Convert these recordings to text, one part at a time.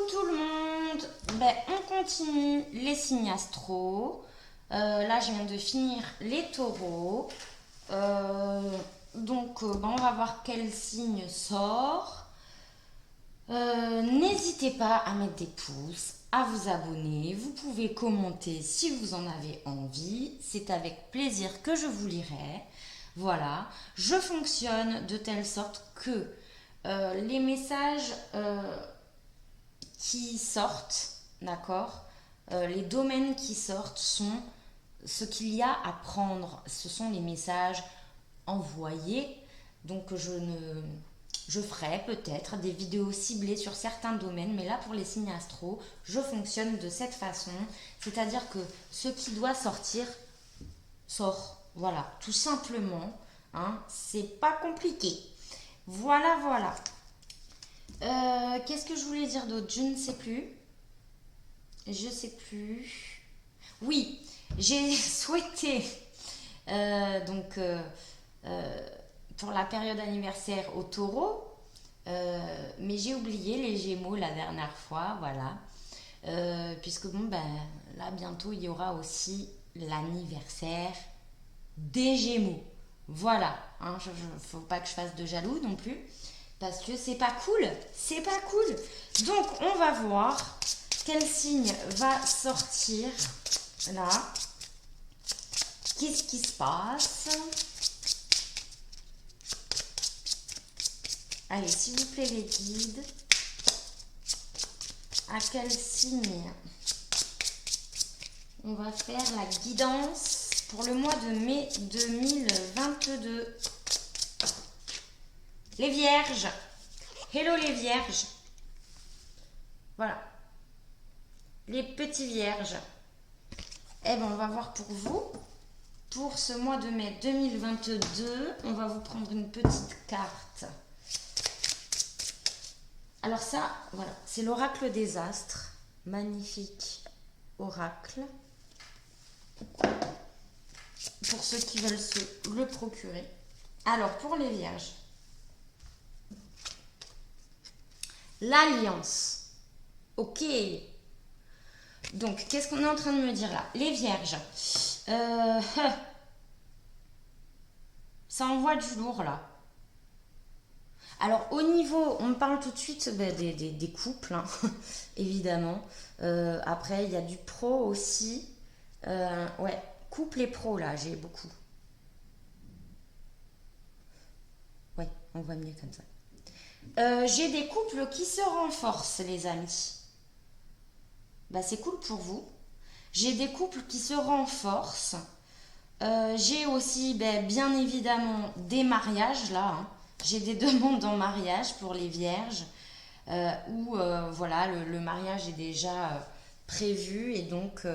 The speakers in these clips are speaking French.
tout le monde, on continue les signes astro. Là je viens de finir les taureaux. On va voir quel signe sort. N'hésitez pas à mettre des pouces, à vous abonner. Vous pouvez commenter si vous en avez envie. C'est avec plaisir que je vous lirai. Voilà, je fonctionne de telle sorte que les messages qui sortent, d'accord, les domaines qui sortent sont ce qu'il y a à prendre. Ce sont les messages envoyés. Donc je ferai peut-être des vidéos ciblées sur certains domaines, mais là pour les signes astro, je fonctionne de cette façon. C'est-à-dire que ce qui doit sortir, sort. Voilà, tout simplement. Hein, c'est pas compliqué. Voilà, voilà. Qu'est-ce que je voulais dire d'autre? Je ne sais plus. Je sais plus. Oui, j'ai souhaité pour la période anniversaire au taureau, mais j'ai oublié les Gémeaux la dernière fois, voilà. Puisque là bientôt il y aura aussi l'anniversaire des Gémeaux. Voilà, hein, faut pas que je fasse de jaloux non plus, parce que c'est pas cool, c'est pas cool. Donc on va voir quel signe va sortir là. Qu'est-ce qui se passe? Allez, s'il vous plaît les guides, à quel signe on va faire la guidance pour le mois de mai 2022? Les Vierges. Hello les Vierges. Voilà. Les petits Vierges. On va voir pour vous. Pour ce mois de mai 2022, on va vous prendre une petite carte. Alors ça, voilà, c'est l'oracle des astres. Magnifique oracle. Pour ceux qui veulent se le procurer. Alors, pour les Vierges. L'alliance. Ok. Donc, qu'est-ce qu'on est en train de me dire là? Les Vierges. Ça envoie du lourd là. Alors au niveau, on me parle tout de suite des couples, hein, évidemment. Après, il y a du pro aussi. Ouais, couple et pro là, j'ai beaucoup. Ouais, on voit mieux comme ça. J'ai des couples qui se renforcent, les amis. C'est cool pour vous. J'ai des couples qui se renforcent. J'ai aussi, bien évidemment, des mariages là. Hein. J'ai des demandes en mariage pour les vierges où voilà, le mariage est déjà prévu et donc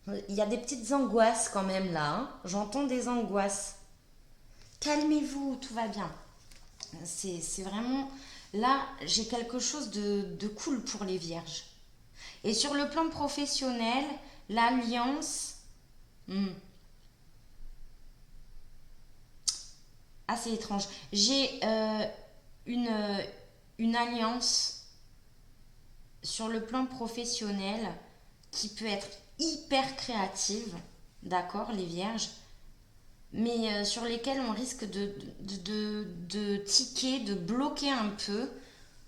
il y a des petites angoisses quand même là. Hein. J'entends des angoisses. Calmez-vous, tout va bien. C'est vraiment... Là, j'ai quelque chose de cool pour les vierges. Et sur le plan professionnel, l'alliance... assez étrange. J'ai une alliance sur le plan professionnel qui peut être hyper créative, d'accord, les vierges, mais sur lesquelles on risque de tiquer, de bloquer un peu.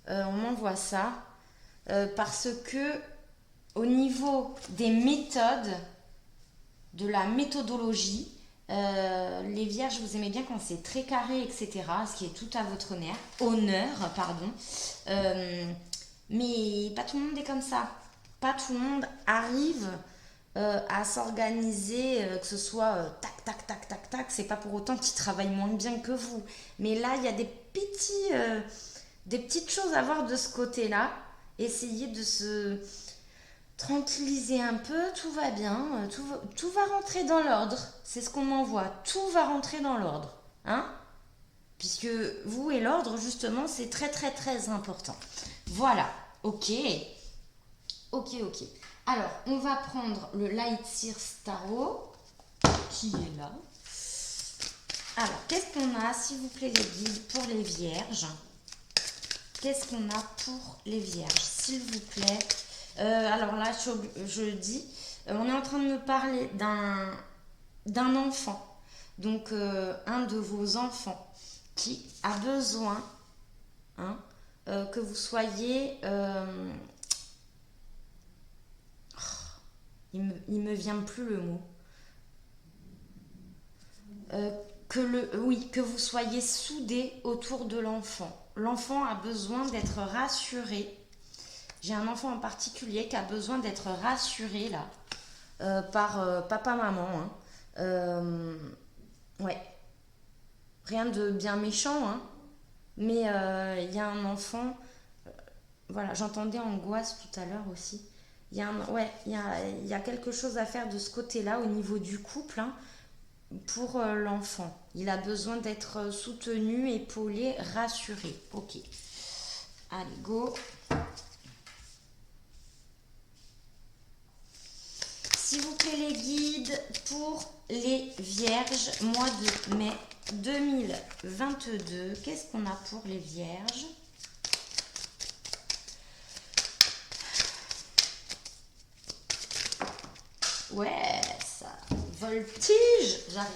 On m'envoie ça parce que au niveau des méthodes, de la méthodologie, les vierges, vous aimez bien quand c'est très carré, etc. Ce qui est tout à votre honneur, pardon. Mais pas tout le monde est comme ça. Pas tout le monde arrive à s'organiser, que ce soit tac, tac, tac, tac, tac. C'est pas pour autant qu'ils travaillent moins bien que vous. Mais là, il y a des petites choses à voir de ce côté-là. Essayez de se tranquilliser un peu, tout va bien, tout va rentrer dans l'ordre. C'est ce qu'on m'envoie, tout va rentrer dans l'ordre. Hein? Puisque vous et l'ordre, justement, c'est très très très important. Voilà, ok. Ok. Alors, on va prendre le Light Seer Tarot, qui est là. Alors, qu'est-ce qu'on a, s'il vous plaît, les guides, pour les vierges? qu'est-ce qu'on a pour les vierges, s'il vous plaît? Alors là, je dis, on est en train de me parler d'un enfant, donc un de vos enfants qui a besoin, hein, que vous soyez... il me vient plus le mot. Euh, oui, que vous soyez soudés autour de l'enfant. L'enfant a besoin d'être rassuré. J'ai un enfant en particulier qui a besoin d'être rassuré là par papa, maman, hein. Ouais, rien de bien méchant, hein. Mais il y a un enfant, voilà, j'entendais angoisse tout à l'heure aussi. Ouais, il y a quelque chose à faire de ce côté-là au niveau du couple, hein, pour l'enfant. Il a besoin d'être soutenu, épaulé, rassuré. Ok. Allez, go. S'il vous plaît, les guides pour les vierges, mois de mai 2022. Qu'est-ce qu'on a pour les vierges? Ouais, ça voltige. J'arrive.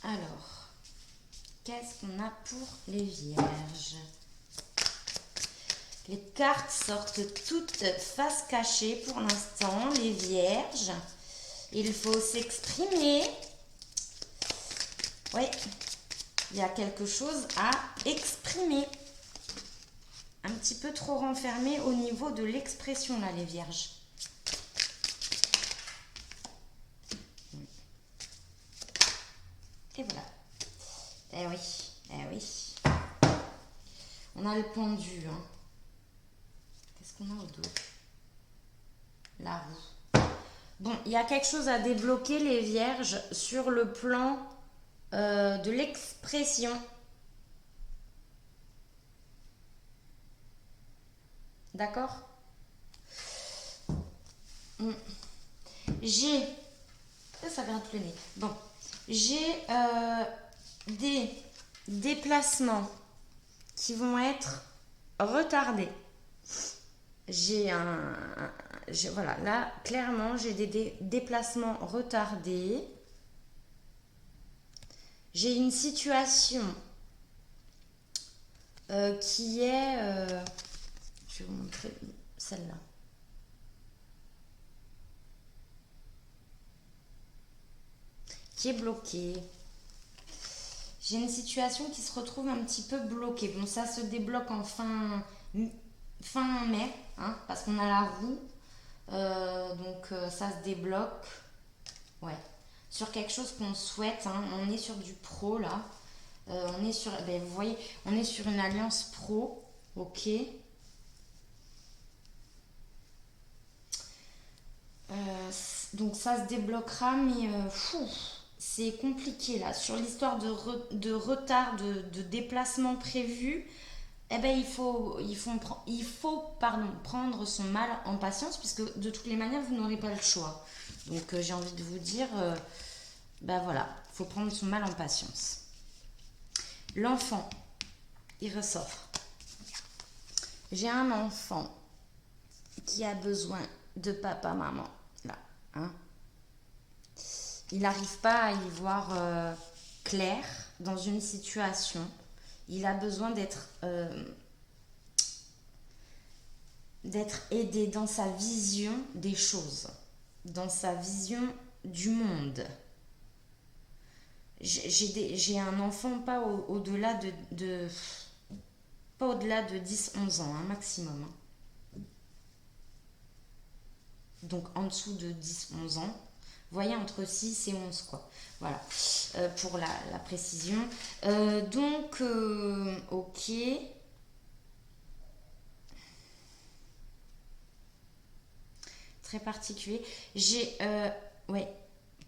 Alors, qu'est-ce qu'on a pour les vierges? Les cartes sortent toutes face cachée pour l'instant, les vierges. Il faut s'exprimer. Oui, il y a quelque chose à exprimer. Un petit peu trop renfermé au niveau de l'expression, là, les vierges. Et voilà. Eh oui, eh oui. On a le pendu, hein. Qu'est-ce qu'on a au dos? La roue. Bon, il y a quelque chose à débloquer, les vierges, sur le plan de l'expression. D'accord? J'ai... Ça gratte le nez. Bon. J'ai des déplacements qui vont être retardés. Voilà, là, clairement, j'ai des déplacements retardés. J'ai une situation qui est... je vais vous montrer celle-là. Qui est bloquée. J'ai une situation qui se retrouve un petit peu bloquée. Bon, ça se débloque en fin mai, hein, parce qu'on a la roue. Donc ça se débloque. Ouais. Sur quelque chose qu'on souhaite, hein. On est sur du pro là. On est sur, vous voyez, on est sur une alliance pro. Ok. Donc ça se débloquera, mais c'est compliqué là. Sur l'histoire de retard de déplacement prévu, eh ben, il faut prendre son mal en patience, puisque de toutes les manières, vous n'aurez pas le choix. Donc j'ai envie de vous dire, voilà, il faut prendre son mal en patience. L'enfant, il ressort. J'ai un enfant qui a besoin de papa, maman, là, hein. Il n'arrive pas à y voir clair dans une situation. Il a besoin d'être aidé dans sa vision des choses, dans sa vision du monde. J'ai un enfant pas au-delà pas au-delà de 10-11 ans, hein, maximum. Hein. Donc en dessous de 10-11 ans. Vous voyez, entre 6 et 11, quoi. Voilà, pour la précision. Ok. Très particulier. J'ai, ouais,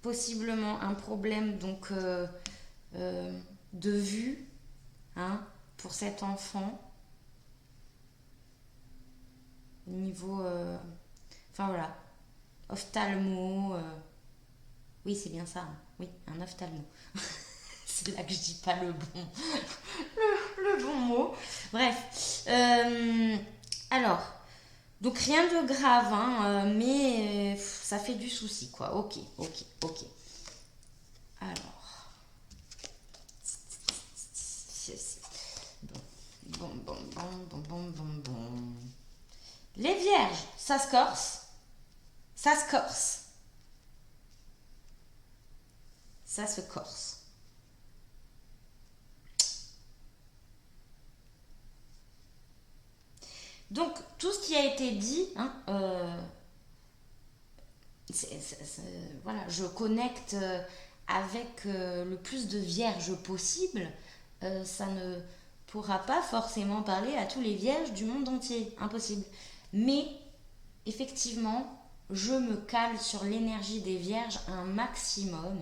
possiblement un problème, donc, de vue, hein, pour cet enfant. Au niveau... enfin, voilà. Ophtalmo... oui, c'est bien ça. Hein. Oui, un ophtalmo. C'est là que je dis pas le Bref. Alors, donc rien de grave, hein, mais ça fait du souci, quoi. Ok, ok, ok. Alors. Bon, bon, bon, bon, bon, bon, bon, bon. Les vierges, ça se corse. Ça se corse. Ça se corse. Donc, tout ce qui a été dit, hein, voilà, je connecte avec le plus de vierges possible. Ça ne pourra pas forcément parler à tous les vierges du monde entier, impossible. Mais effectivement, je me cale sur l'énergie des vierges un maximum.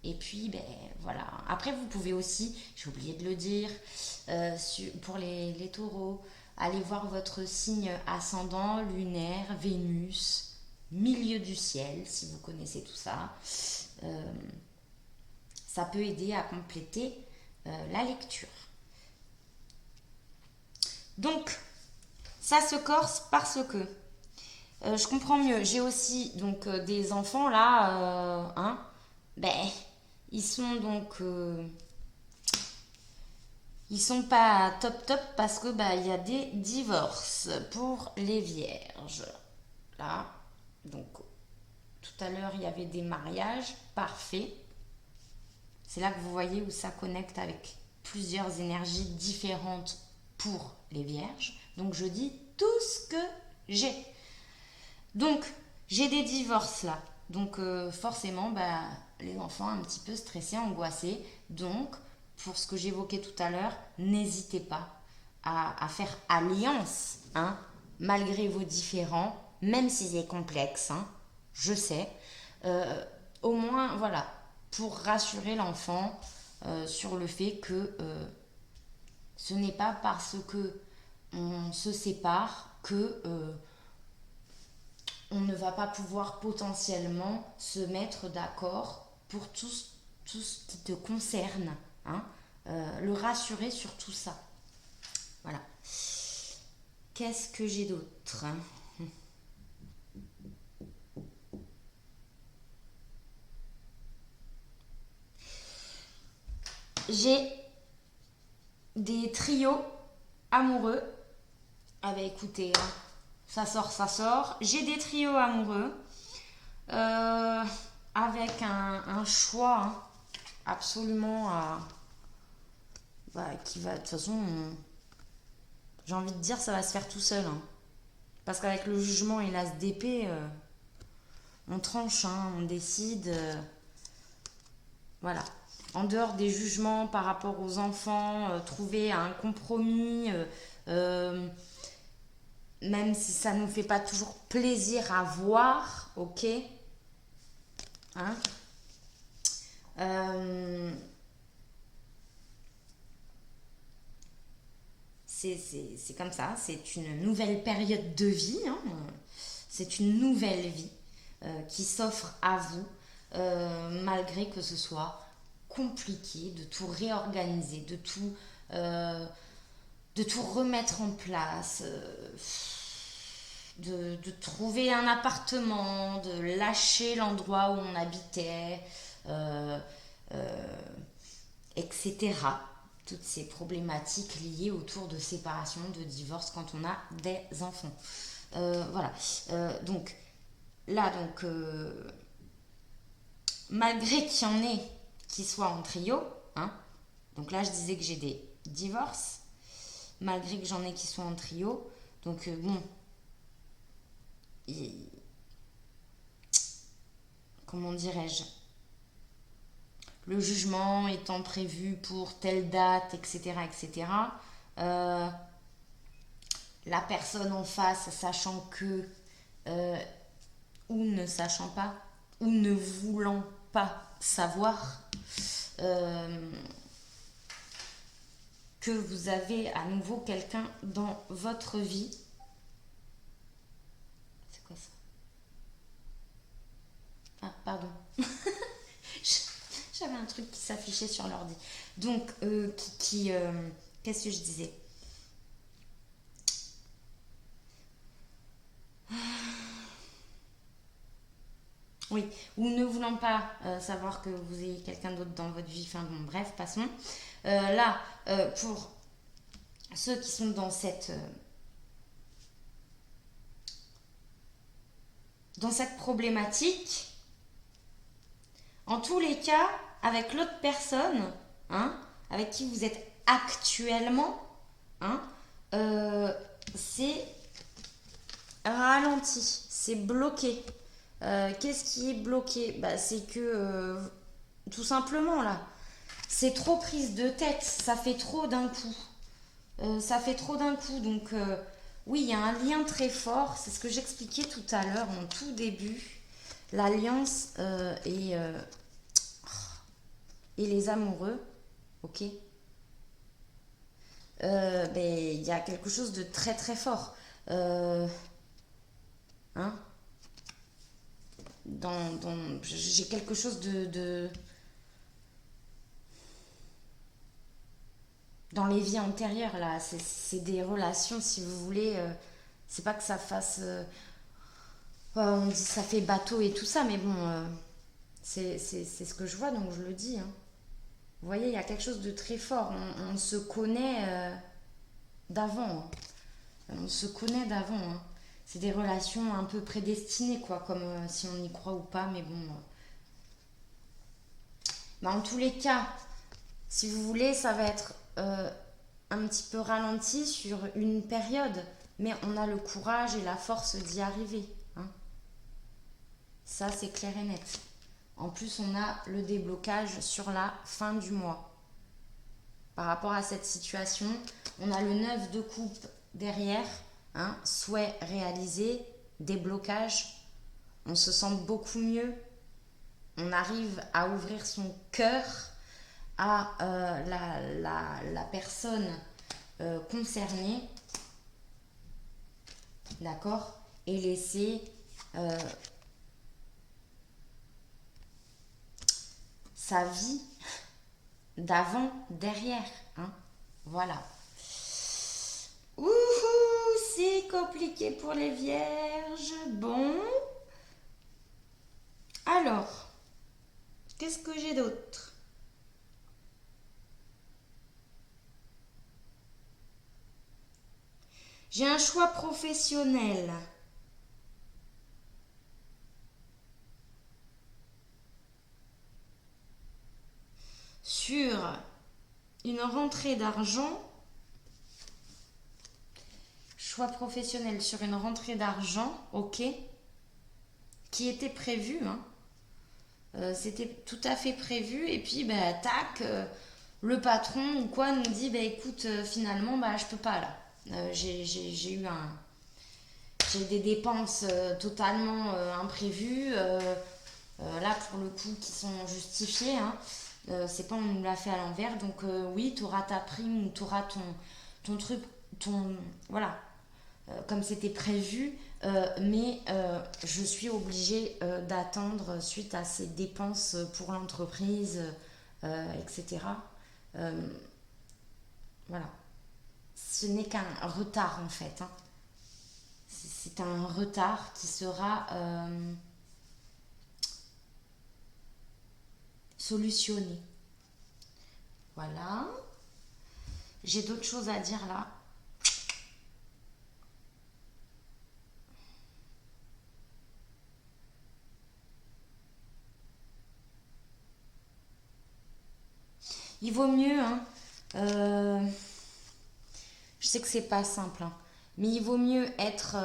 Et puis, ben voilà. Après, vous pouvez aussi, j'ai oublié de le dire, pour les taureaux, aller voir votre signe ascendant, lunaire, Vénus, milieu du ciel, si vous connaissez tout ça. Euh, Ça peut aider à compléter la lecture. Donc, ça se corse parce que je comprends mieux. J'ai aussi donc des enfants là, hein, ben ils sont donc ils sont pas top top parce que bah il y a des divorces pour les vierges. Là, donc tout à l'heure il y avait des mariages parfaits. C'est là que vous voyez où ça connecte avec plusieurs énergies différentes pour les vierges. Donc je dis tout ce que j'ai. Donc j'ai des divorces là. Donc forcément, bah, les enfants un petit peu stressés, angoissés. Donc pour ce que j'évoquais tout à l'heure, n'hésitez pas à faire alliance, hein, malgré vos différends, même si c'est complexe, hein, je sais. Au moins, voilà, pour rassurer l'enfant sur le fait que ce n'est pas parce que on se sépare que on ne va pas pouvoir potentiellement se mettre d'accord pour tout ce qui te concerne, hein, le rassurer sur tout ça. Voilà. Qu'est-ce que j'ai d'autre? J'ai des trios amoureux. Ah bah écoutez, hein, ça sort, ça sort. J'ai des trios amoureux euh, avec un choix, hein, absolument bah, qui va, de toute façon, j'ai envie de dire, ça va se faire tout seul, hein. Parce qu'avec le jugement et l'as d'épée, on tranche, hein, on décide. Voilà. En dehors des jugements par rapport aux enfants, trouver un compromis, euh, même si ça ne nous fait pas toujours plaisir à voir, ok, hein. Euh, c'est comme ça, c'est une nouvelle période de vie, hein. C'est une nouvelle vie qui s'offre à vous, malgré que ce soit compliqué de tout réorganiser, de tout remettre en place, de trouver un appartement, de lâcher l'endroit où on habitait, euh, euh, etc. Toutes ces problématiques liées autour de séparation, de divorce quand on a des enfants. Voilà. Donc là, donc malgré qu'il y en ait qui soient en trio, hein, donc là je disais que j'ai des divorces, malgré que j'en ai qui soient en trio, donc bon, il- comment dirais-je, le jugement étant prévu pour telle date, etc., etc., euh, la personne en face sachant que, euh, ou ne sachant pas, ou ne voulant pas savoir, euh, que vous avez à nouveau quelqu'un dans votre vie. C'est quoi ça? Ah, pardon. J'avais un truc qui s'affichait sur l'ordi. Donc, qu'est-ce que je disais? Oui, ou ne voulant pas savoir que vous ayez quelqu'un d'autre dans votre vie, enfin bon, bref, passons. Là, pour ceux qui sont dans cette problématique, en tous les cas, avec l'autre personne, hein, avec qui vous êtes actuellement, hein, euh, c'est ralenti, c'est bloqué. Qu'est-ce qui est bloqué? Bah, c'est que tout simplement là, c'est trop prise de tête, ça fait trop d'un coup. Ça fait trop d'un coup, donc oui, il y a un lien très fort, c'est ce que j'expliquais tout à l'heure en tout début. L'alliance et les amoureux, ok. Ben, il y a quelque chose de très très fort. Euh, hein, j'ai quelque chose dans les vies antérieures là. C'est des relations, si vous voulez. C'est pas que ça fasse. Ouais, on dit ça fait bateau et tout ça, mais bon, c'est ce que je vois, donc je le dis, hein. Vous voyez, il y a quelque chose de très fort. On se connaît d'avant, hein. On se connaît d'avant, hein. C'est des relations un peu prédestinées, quoi, comme si on y croit ou pas, mais bon. Bah, en tous les cas, si vous voulez, ça va être un petit peu ralenti sur une période, mais on a le courage et la force d'y arriver, hein. Ça, c'est clair et net. En plus, on a le déblocage sur la fin du mois. Par rapport à cette situation, on a le 9 de coupe derrière, hein, souhait réalisé, déblocage. On se sent beaucoup mieux. On arrive à ouvrir son cœur à la personne concernée, d'accord, et laisser euh, sa vie d'avant derrière, hein. Voilà. Ouhou, c'est compliqué pour les vierges. Bon, alors, qu'est-ce que j'ai d'autre? J'ai un choix professionnel sur une rentrée d'argent. Choix professionnel sur une rentrée d'argent, ok, qui était prévu, hein. C'était tout à fait prévu. Et puis, bah, tac, le patron ou quoi nous dit, bah, écoute, finalement, bah, je peux pas là. J'ai eu j'ai des dépenses totalement imprévues. Là, pour le coup, qui sont justifiées, hein. C'est pas on nous l'a fait à l'envers. Donc, oui, tu auras ta prime ou tu auras ton truc, ton. Voilà, comme c'était prévu, mais je suis obligée d'attendre suite à ces dépenses pour l'entreprise, etc. Euh, voilà. Ce n'est qu'un retard en fait, hein. C'est un retard qui sera solutionné. Voilà. J'ai d'autres choses à dire là. Il vaut mieux, hein, euh, je sais que c'est pas simple, hein, mais il vaut mieux être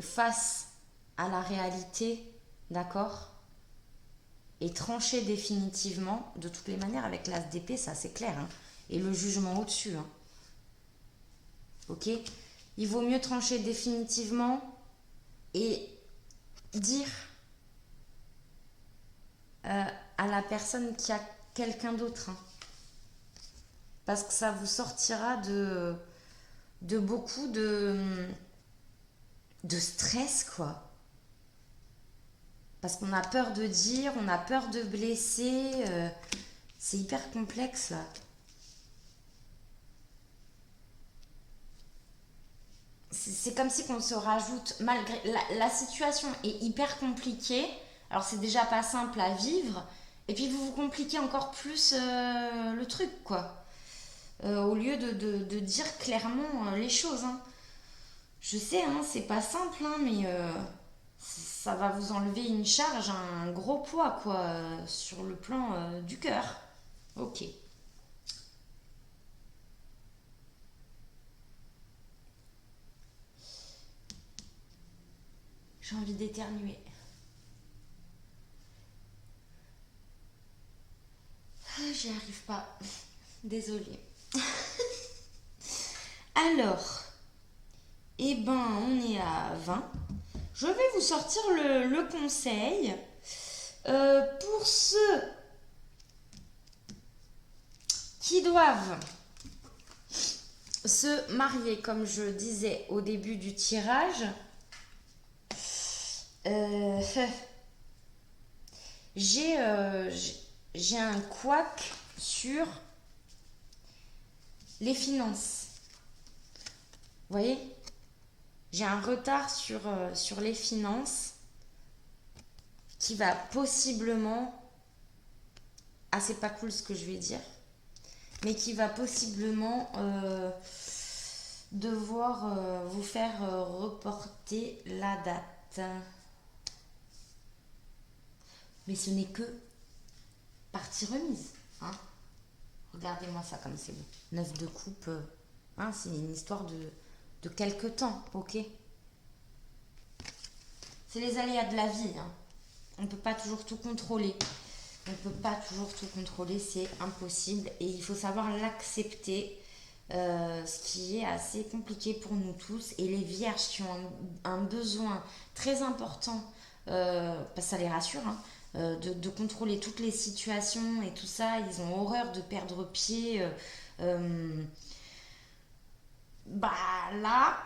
face à la réalité, d'accord, et trancher définitivement, de toutes les manières, avec l'as d'épée, ça c'est clair, hein, et le jugement au-dessus, hein, ok. Il vaut mieux trancher définitivement et dire euh, à la personne qui a quelqu'un d'autre, hein, parce que ça vous sortira de beaucoup de stress, quoi. Parce qu'on a peur de dire, on a peur de blesser. C'est hyper complexe là. c'est comme si qu'on se rajoute, malgré la situation est hyper compliquée, alors c'est déjà pas simple à vivre, et puis vous vous compliquez encore plus le truc, quoi. Au lieu de dire clairement les choses, hein. Je sais, hein, c'est pas simple, hein, mais ça va vous enlever une charge, un gros poids, quoi, sur le plan du cœur. Ok. J'ai envie d'éternuer. J'y arrive pas. Désolée. Alors, eh ben, on est à 20. Je vais vous sortir le conseil. Pour ceux qui doivent se marier, comme je disais au début du tirage, euh, j'ai un couac sur les finances. Vous voyez? J'ai un retard sur les finances qui va possiblement, ah c'est pas cool ce que je vais dire, mais qui va possiblement devoir vous faire reporter la date. Mais ce n'est que partie remise, hein. Regardez-moi ça comme c'est beau. 9 de coupe, hein, c'est une histoire de quelques temps, ok? C'est les aléas de la vie, hein. On ne peut pas toujours tout contrôler. On ne peut pas toujours tout contrôler, c'est impossible. Et il faut savoir l'accepter, ce qui est assez compliqué pour nous tous. Et les vierges qui ont un besoin très important, parce que ça les rassure, hein, de contrôler toutes les situations et tout ça. Ils ont horreur de perdre pied. Bah là,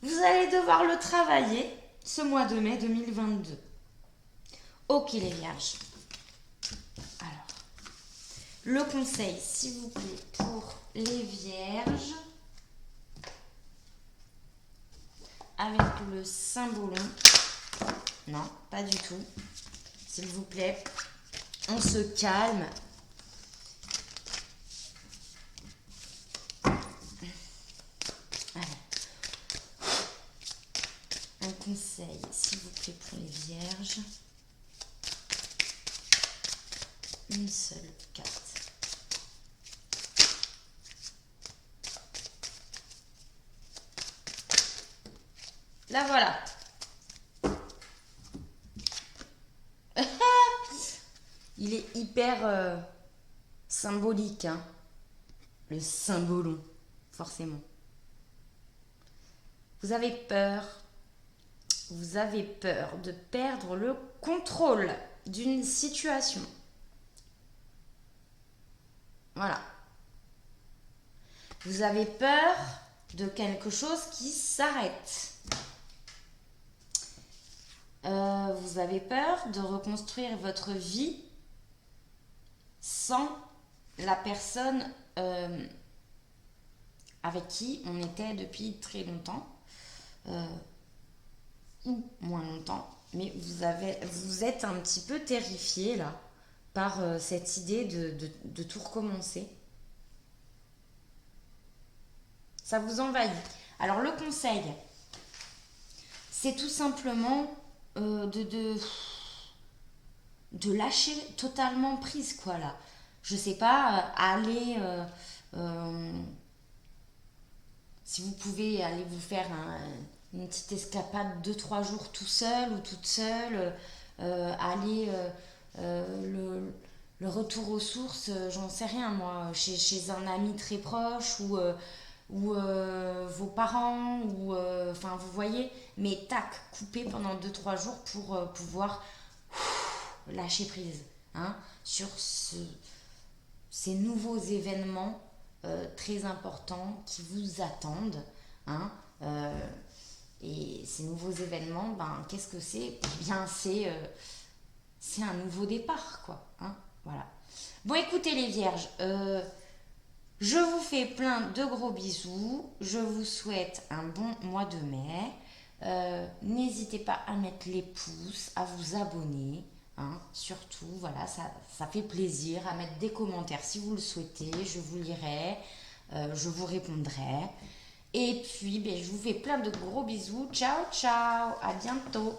vous allez devoir le travailler ce mois de mai 2022. Ok les vierges. Alors, le conseil, s'il vous plaît, pour les vierges, avec le symbolon. Non, pas du tout. S'il vous plaît, on se calme. Allez. Un conseil, s'il vous plaît, pour les vierges. Une seule carte. La voilà. Il est hyper symbolique, hein. Le symbolon, forcément. Vous avez peur de perdre le contrôle d'une situation. Voilà. Vous avez peur de quelque chose qui s'arrête. Vous avez peur de reconstruire votre vie sans la personne avec qui on était depuis très longtemps, ou moins longtemps, mais vous êtes un petit peu terrifié là par cette idée de tout recommencer. Ça vous envahit. Alors le conseil, c'est tout simplement de lâcher totalement prise, quoi, là. Je sais pas, aller si vous pouvez aller vous faire une petite escapade 2-3 jours tout seul ou toute seule, aller le retour aux sources, j'en sais rien moi, chez un ami très proche ou vos parents, ou enfin vous voyez, mais tac, couper pendant 2-3 jours pour pouvoir lâcher prise, hein, sur ces nouveaux événements très importants qui vous attendent, hein, et ces nouveaux événements, ben, qu'est-ce que c'est? Eh bien, c'est un nouveau départ, quoi, hein, voilà. Bon, écoutez les vierges, Je vous fais plein de gros bisous. Je vous souhaite un bon mois de mai. N'hésitez pas à mettre les pouces, à vous abonner. Hein, surtout, voilà, ça fait plaisir à mettre des commentaires si vous le souhaitez. Je vous lirai, je vous répondrai. Et puis, ben, je vous fais plein de gros bisous. Ciao, ciao, à bientôt.